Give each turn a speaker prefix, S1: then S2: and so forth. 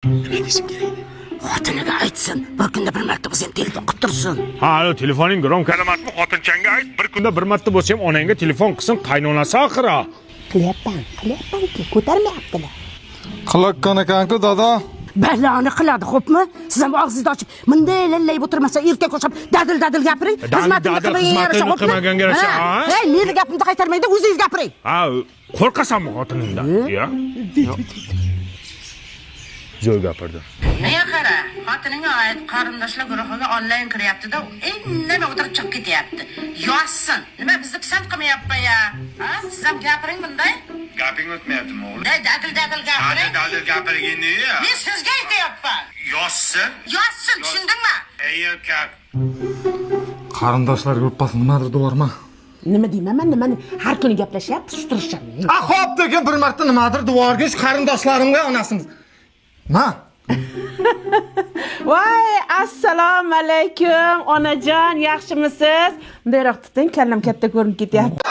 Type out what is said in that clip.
S1: Nima desam kerak? Xotiniga aytsin, bir kunda bir marta bo'lsa ham telefon qilib tursin.
S2: Ha, telefoning gromkada emasmi? Xotinchangga ayt, bir kunda bir marta bo'lsa ham onangga telefon qilsin, qaynonasi oxira.
S1: Qilyapman-ku, ko'tarmayaptilar.
S3: Qilaqqan ekan-ku, dada.
S1: Baloni qiladi, xo'pmi? Siz ham og'zingizni ochib, bunday lallay o'tirmasa, erkak o'xshab dadil qo'yiring.
S2: Xizmatini qilmaganga yarasha.
S1: Hey, meni gapimni qaytarmaydi, o'zingiz gapiring.
S2: Ha, qo'rqasanmi xotiningdan? Ya? Zo'r gapirdi.
S1: Nega qara, xotiningga oid qarindoshlar guruhiga onlayn kiryapti-da, indamay o'tirib chiqib ketyapti. Yozsin. Nima bizni pisand qilmayapti ya? Ha? Siz ham gapiring bunday.
S4: Gaping o'tmayaptimi o'g'lim?
S1: Dadil gapiring.
S4: Dadil gapirganda ya.
S1: Men sizga aytayapman.
S4: Yozsin.
S1: Yozsin, tushundingmi?
S4: Ey erkak.
S3: Qarindoshlar gruppasi nimadir deyormi?
S1: Nima deyman, nimani har kuni gaplashyapti, turishim.
S3: Xo'p, degan bir marta nimadir deyorgish qarindoshlarimga onasimiz. Ma?
S5: Voy, assalomu alaykum, onajon, yaxshimisiz? Bunday tuting, kallam katta ko'rinib ketyapti.